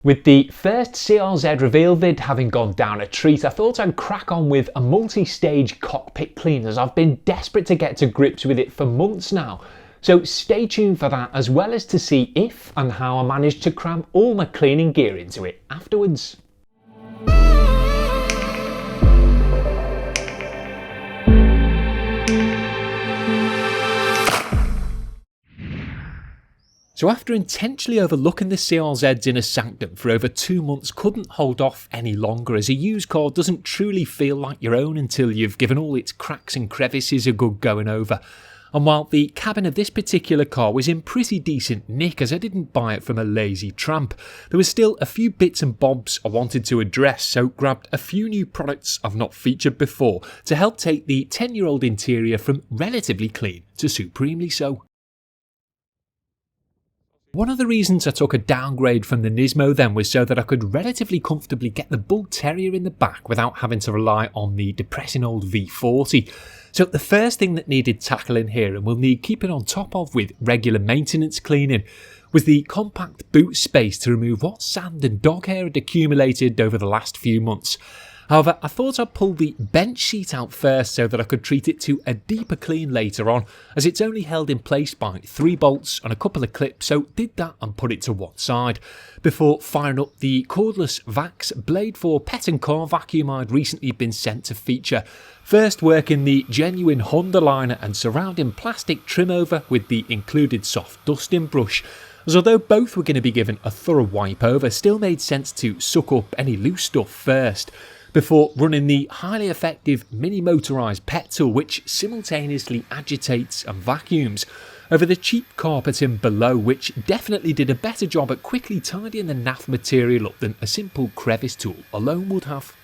With the first CRZ reveal vid having gone down a treat, I thought I'd crack on with a multi-stage cockpit clean, as I've been desperate to get to grips with it for months now. So stay tuned for that, as well as to see if and how I managed to cram all my cleaning gear into it afterwards. So after intentionally overlooking the CRZ's inner sanctum for over 2 months, couldn't hold off any longer, as a used car doesn't truly feel like your own until you've given all its cracks and crevices a good going over. And while the cabin of this particular car was in pretty decent nick, as I didn't buy it from a lazy tramp, there was still a few bits and bobs I wanted to address, so grabbed a few new products I've not featured before to help take the 10-year-old interior from relatively clean to supremely so. One of the reasons I took a downgrade from the Nismo then was so that I could relatively comfortably get the Bull Terrier in the back without having to rely on the depressing old V40. So the first thing that needed tackling here, and will need keeping on top of with regular maintenance cleaning, was the compact boot space to remove what sand and dog hair had accumulated over the last few months. However, I thought I'd pull the bench seat out first so that I could treat it to a deeper clean later on, as it's only held in place by 3 bolts and a couple of clips, so did that and put it to one side, before firing up the cordless VAX Blade for Pet and Car vacuum I'd recently been sent to feature. First working the genuine Honda liner and surrounding plastic trim over with the included soft dusting brush, as although both were going to be given a thorough wipe over, still made sense to suck up any loose stuff first, before running the highly effective mini motorised pet tool, which simultaneously agitates and vacuums, over the cheap carpeting below, which definitely did a better job at quickly tidying the naff material up than a simple crevice tool alone would have.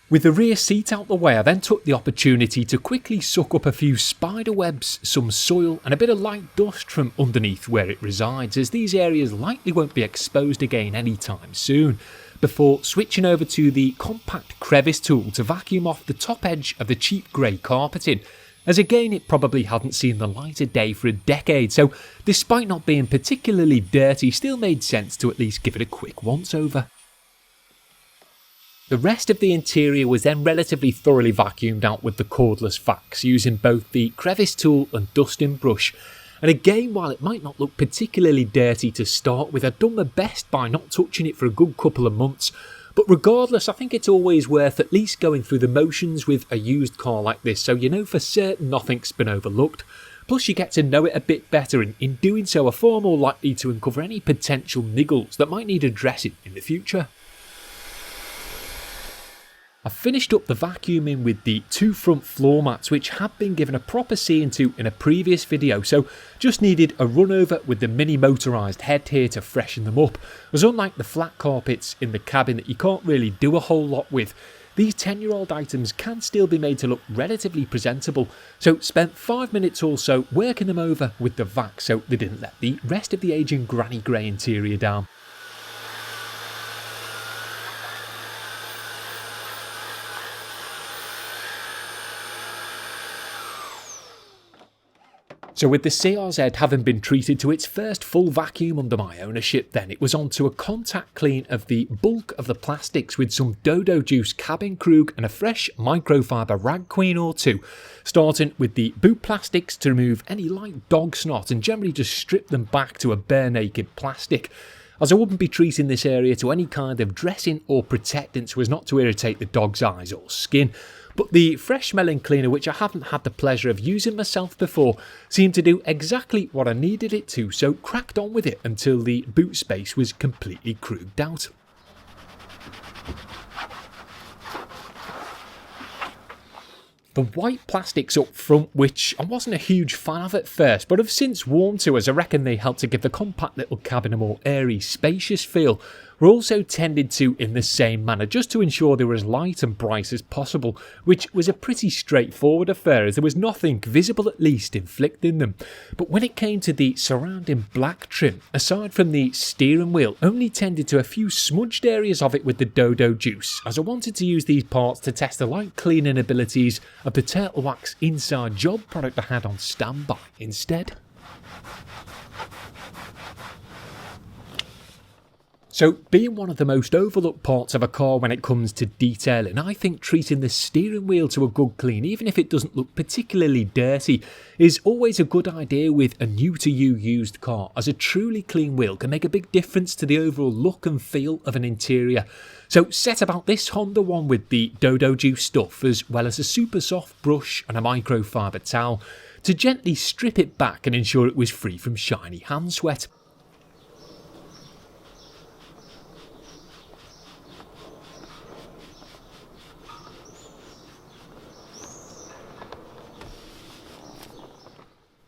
With the rear seat out the way, I then took the opportunity to quickly suck up a few spider webs, some soil and a bit of light dust from underneath where it resides, as these areas likely won't be exposed again anytime soon, before switching over to the compact crevice tool to vacuum off the top edge of the cheap grey carpeting, as again it probably hadn't seen the light of day for a decade, so despite not being particularly dirty, still made sense to at least give it a quick once over. The rest of the interior was then relatively thoroughly vacuumed out with the cordless vacs, using both the crevice tool and dusting brush. And again, while it might not look particularly dirty to start with, I'd done my best by not touching it for a good couple of months. But regardless, I think it's always worth at least going through the motions with a used car like this, so you know for certain nothing's been overlooked. Plus you get to know it a bit better, and in doing so are far more likely to uncover any potential niggles that might need addressing in the future. I finished up the vacuuming with the 2 front floor mats, which had been given a proper see into in a previous video, so just needed a run over with the mini motorised head here to freshen them up, as unlike the flat carpets in the cabin that you can't really do a whole lot with, these 10-year-old items can still be made to look relatively presentable, so spent 5 minutes or so working them over with the vac so they didn't let the rest of the aging granny grey interior down. So with the CRZ having been treated to its first full vacuum under my ownership then, it was on to a contact clean of the bulk of the plastics with some Dodo juice cabin Krug and a fresh microfibre rag queen or two, starting with the boot plastics to remove any light dog snot and generally just strip them back to a bare naked plastic, as I wouldn't be treating this area to any kind of dressing or protectant so as not to irritate the dog's eyes or skin. But the fresh smelling cleaner, which I haven't had the pleasure of using myself before, seemed to do exactly what I needed it to, so cracked on with it until the boot space was completely Kruged out. The white plastics up front, which I wasn't a huge fan of at first, but have since warmed to, as I reckon they help to give the compact little cabin a more airy, spacious feel, were also tended to in the same manner, just to ensure they were as light and bright as possible, which was a pretty straightforward affair as there was nothing visible at least inflicting them. But when it came to the surrounding black trim, aside from the steering wheel, only tended to a few smudged areas of it with the Dodo juice, as I wanted to use these parts to test the light cleaning abilities of the Turtle Wax inside job product I had on standby instead. So, being one of the most overlooked parts of a car when it comes to detailing, I think treating the steering wheel to a good clean, even if it doesn't look particularly dirty, is always a good idea with a new-to-you used car, as a truly clean wheel can make a big difference to the overall look and feel of an interior. So set about this Honda one with the Dodo juice stuff, as well as a super soft brush and a microfibre towel, to gently strip it back and ensure it was free from shiny hand sweat.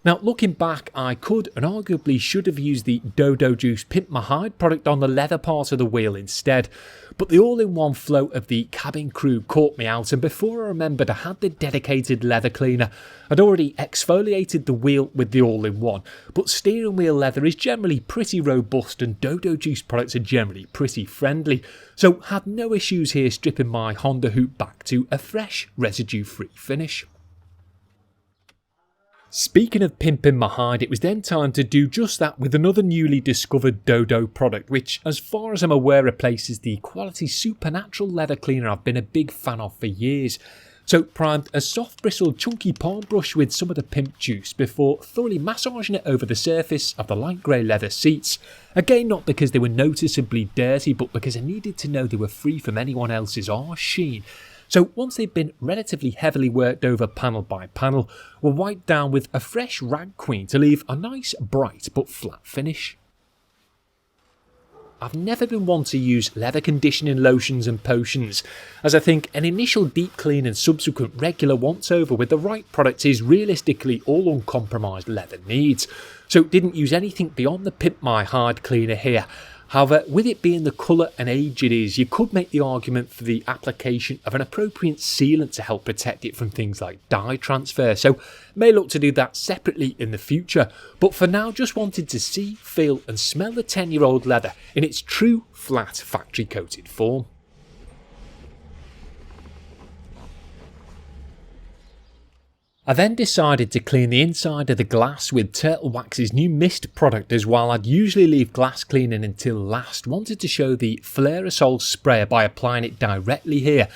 Now, looking back, I could and arguably should have used the Dodo Juice Pimp product on the leather part of the wheel instead, but the all-in-one flow of the cabin Krug caught me out, and before I remembered I had the dedicated leather cleaner. I'd already exfoliated the wheel with the all-in-one, but steering wheel leather is generally pretty robust and Dodo Juice products are generally pretty friendly, so had no issues here stripping my Honda hoop back to a fresh, residue-free finish. Speaking of pimping my hide, it was then time to do just that with another newly discovered Dodo product, which, as far as I'm aware, replaces the quality supernatural leather cleaner I've been a big fan of for years. So primed a soft bristled chunky palm brush with some of the Pimp juice before thoroughly massaging it over the surface of the light grey leather seats. Again, not because they were noticeably dirty, but because I needed to know they were free from anyone else's arse sheen. So once they'd been relatively heavily worked over panel by panel, were wiped down with a fresh rag queen to leave a nice bright but flat finish. I've never been one to use leather conditioning lotions and potions, as I think an initial deep clean and subsequent regular once over with the right product is realistically all uncompromised leather needs, so didn't use anything beyond the Pimp My Hide cleaner here. However, with it being the colour and age it is, you could make the argument for the application of an appropriate sealant to help protect it from things like dye transfer, so may look to do that separately in the future, but for now just wanted to see, feel and smell the 10-year-old leather in its true flat factory coated form. I then decided to clean the inside of the glass with Turtle Wax's new mist product, as while I'd usually leave glass cleaning until last, wanted to show the Flairosol sprayer by applying it directly here.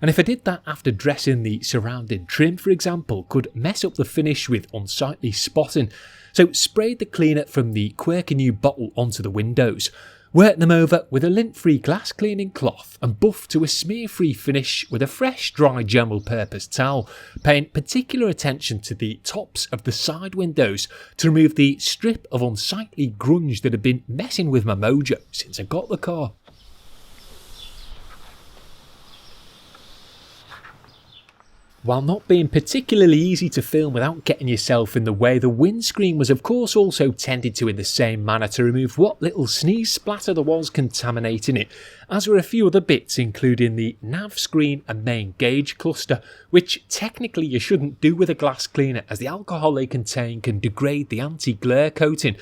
And if I did that after dressing the surrounding trim, for example, could mess up the finish with unsightly spotting. So sprayed the cleaner from the quirky new bottle onto the windows. Worked them over with a lint-free glass cleaning cloth and buffed to a smear-free finish with a fresh, dry general-purpose towel, paying particular attention to the tops of the side windows to remove the strip of unsightly grunge that had been messing with my mojo since I got the car. While not being particularly easy to film without getting yourself in the way, the windscreen was of course also tended to in the same manner to remove what little sneeze splatter there was contaminating it, as were a few other bits including the nav screen and main gauge cluster, which technically you shouldn't do with a glass cleaner as the alcohol they contain can degrade the anti-glare coating.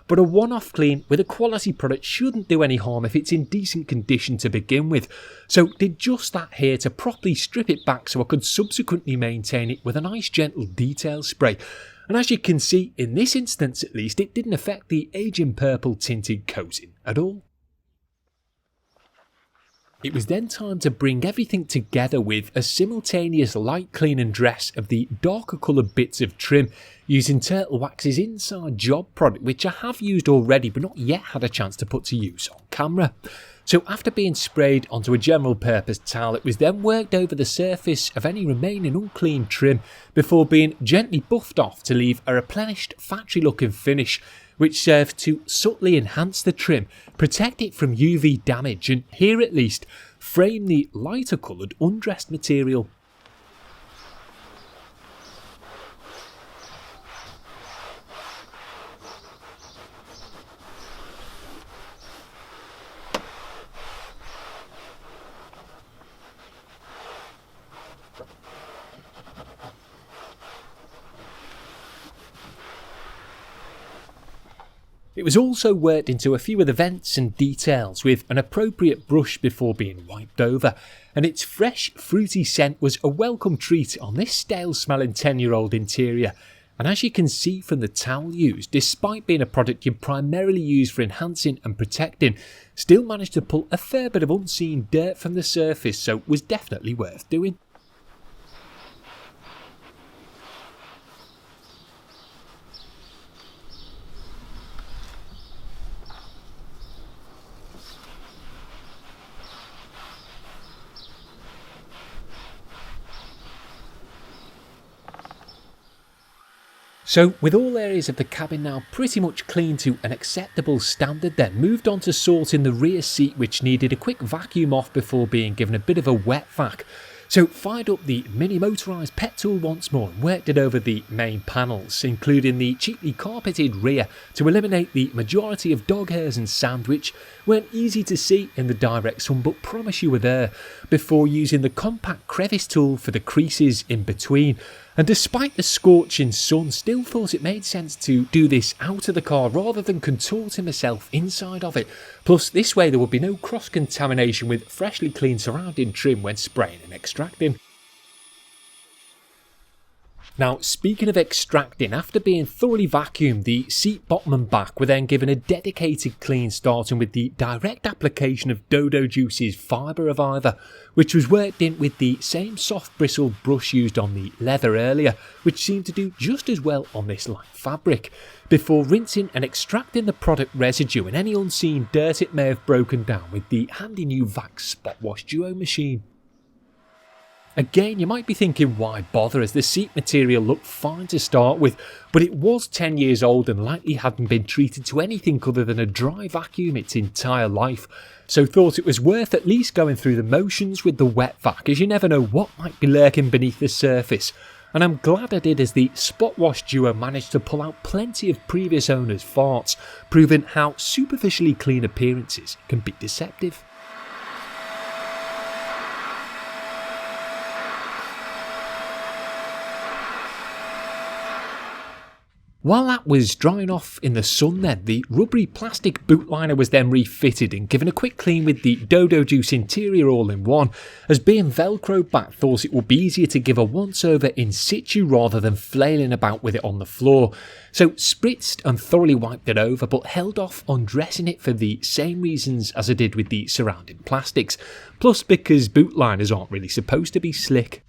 But a one-off clean with a quality product shouldn't do any harm if it's in decent condition to begin with, so did just that here to properly strip it back so I could subsequently maintain it with a nice gentle detail spray. And as you can see, in this instance at least, it didn't affect the aging purple tinted coating at all. It was then time to bring everything together with a simultaneous light clean and dress of the darker coloured bits of trim using Turtle Wax's inside job product, which I have used already but not yet had a chance to put to use on camera. So after being sprayed onto a general purpose towel, it was then worked over the surface of any remaining unclean trim before being gently buffed off to leave a replenished factory looking finish, which served to subtly enhance the trim, protect it from UV damage and, here at least, frame the lighter coloured undressed material. It was also worked into a few of the vents and details with an appropriate brush before being wiped over, and its fresh, fruity scent was a welcome treat on this stale-smelling 10-year-old interior. And as you can see from the towel used, despite being a product you primarily use for enhancing and protecting, still managed to pull a fair bit of unseen dirt from the surface, so was definitely worth doing. So with all areas of the cabin now pretty much clean to an acceptable standard, then moved on to sorting the rear seat, which needed a quick vacuum off before being given a bit of a wet vac. So fired up the mini motorised pet tool once more and worked it over the main panels, including the cheaply carpeted rear, to eliminate the majority of dog hairs and sand, which weren't easy to see in the direct sun but promise you were there, before using the compact crevice tool for the creases in between. And despite the scorching sun, still thought it made sense to do this out of the car rather than contorting myself inside of it. Plus this way there would be no cross-contamination with freshly cleaned surrounding trim when spraying and extracting. Now, speaking of extracting, after being thoroughly vacuumed, the seat bottom and back were then given a dedicated clean, starting with the direct application of Dodo Juice's Fibre Reviver, which was worked in with the same soft bristled brush used on the leather earlier, which seemed to do just as well on this light fabric, before rinsing and extracting the product residue and any unseen dirt it may have broken down with the handy new VAX SpotWash Duo machine. Again, you might be thinking why bother, as the seat material looked fine to start with, but it was 10 years old and likely hadn't been treated to anything other than a dry vacuum its entire life, so thought it was worth at least going through the motions with the wet vac, as you never know what might be lurking beneath the surface. And I'm glad I did, as the SpotWash Duo managed to pull out plenty of previous owners' farts, proving how superficially clean appearances can be deceptive. While that was drying off in the sun then, the rubbery plastic boot liner was then refitted and given a quick clean with the Dodo Juice interior all-in-one, as being velcroed back thought it would be easier to give a once-over in situ rather than flailing about with it on the floor. So spritzed and thoroughly wiped it over, but held off on dressing it for the same reasons as I did with the surrounding plastics, plus because boot liners aren't really supposed to be slick.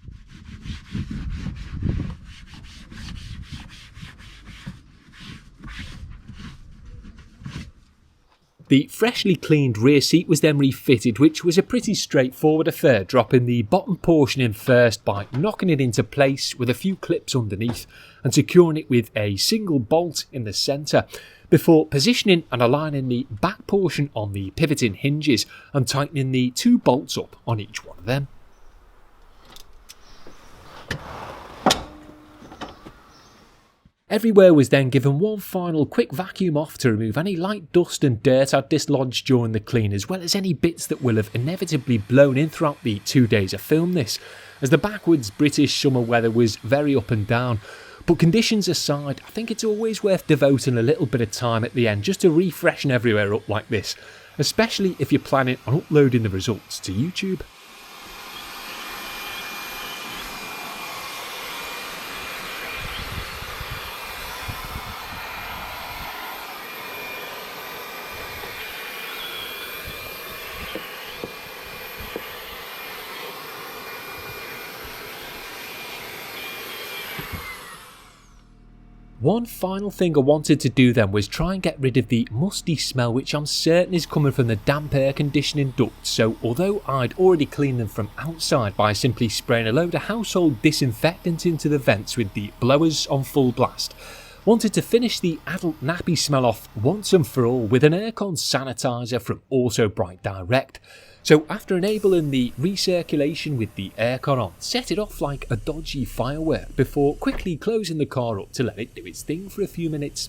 The freshly cleaned rear seat was then refitted, which was a pretty straightforward affair, dropping the bottom portion in first by knocking it into place with a few clips underneath and securing it with a single bolt in the centre, before positioning and aligning the back portion on the pivoting hinges and tightening the 2 bolts up on each one of them. Everywhere was then given one final quick vacuum off to remove any light dust and dirt I'd dislodged during the clean, as well as any bits that will have inevitably blown in throughout the 2 days I filmed this, as the backwards British summer weather was very up and down. But conditions aside, I think it's always worth devoting a little bit of time at the end just to refreshen everywhere up like this, especially if you're planning on uploading the results to YouTube. One final thing I wanted to do then was try and get rid of the musty smell, which I'm certain is coming from the damp air conditioning ducts. So although I'd already cleaned them from outside by simply spraying a load of household disinfectant into the vents with the blowers on full blast, wanted to finish the adult nappy smell off once and for all with an aircon sanitizer from Autobrite Direct. So after enabling the recirculation with the aircon on, set it off like a dodgy firework before quickly closing the car up to let it do its thing for a few minutes.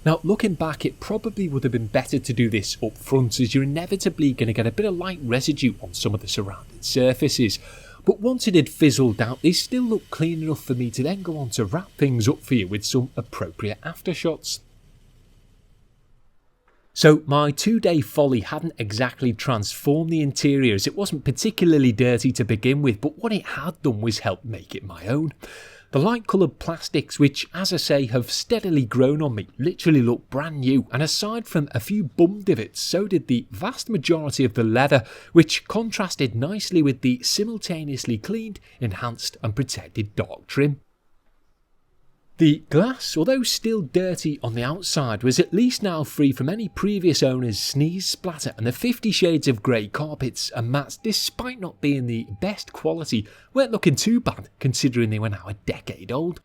Now looking back, it probably would have been better to do this up front, as you're inevitably going to get a bit of light residue on some of the surrounding surfaces. But once it had fizzled out, they still looked clean enough for me to then go on to wrap things up for you with some appropriate aftershots. So my 2-day folly hadn't exactly transformed the interior, as it wasn't particularly dirty to begin with, but what it had done was help make it my own. The light coloured plastics, which as I say have steadily grown on me, literally look brand new, and aside from a few bum divots, so did the vast majority of the leather, which contrasted nicely with the simultaneously cleaned, enhanced and protected dark trim. The glass, although still dirty on the outside, was at least now free from any previous owner's sneeze splatter, and the 50 shades of grey carpets and mats, despite not being the best quality, weren't looking too bad considering they were now a decade old.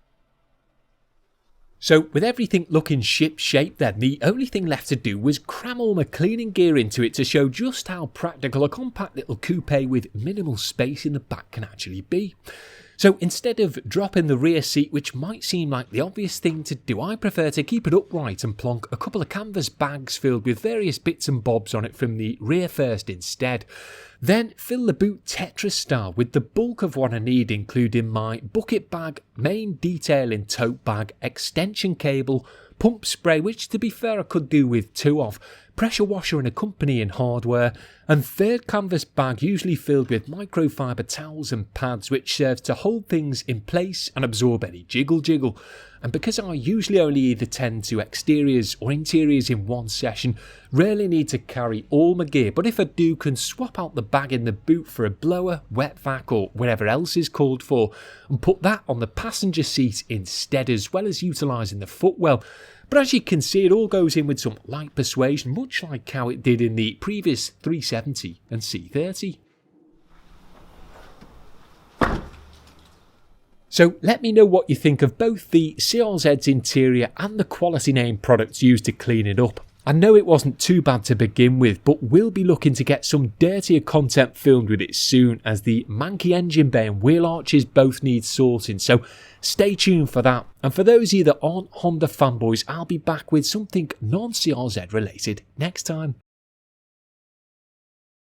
So with everything looking ship shape then, the only thing left to do was cram all my cleaning gear into it to show just how practical a compact little coupe with minimal space in the back can actually be. So instead of dropping the rear seat, which might seem like the obvious thing to do, I prefer to keep it upright and plonk a couple of canvas bags filled with various bits and bobs on it from the rear first instead. Then fill the boot Tetris style with the bulk of what I need, including my bucket bag, main detailing tote bag, extension cable, pump spray, which to be fair I could do with 2 of, pressure washer and accompanying hardware, and third canvas bag usually filled with microfibre towels and pads, which serves to hold things in place and absorb any jiggle. And because I usually only either tend to exteriors or interiors in one session, rarely need to carry all my gear, but if I do, can swap out the bag in the boot for a blower, wet vac or whatever else is called for, and put that on the passenger seat instead, as well as utilising the footwell. But as you can see, it all goes in with some light persuasion, much like how it did in the previous 370 and C30. So let me know what you think of both the CRZ's interior and the quality name products used to clean it up. I know it wasn't too bad to begin with, but we'll be looking to get some dirtier content filmed with it soon, as the manky engine bay and wheel arches both need sorting, so stay tuned for that. And for those of you that aren't Honda fanboys, I'll be back with something non-CRZ related next time.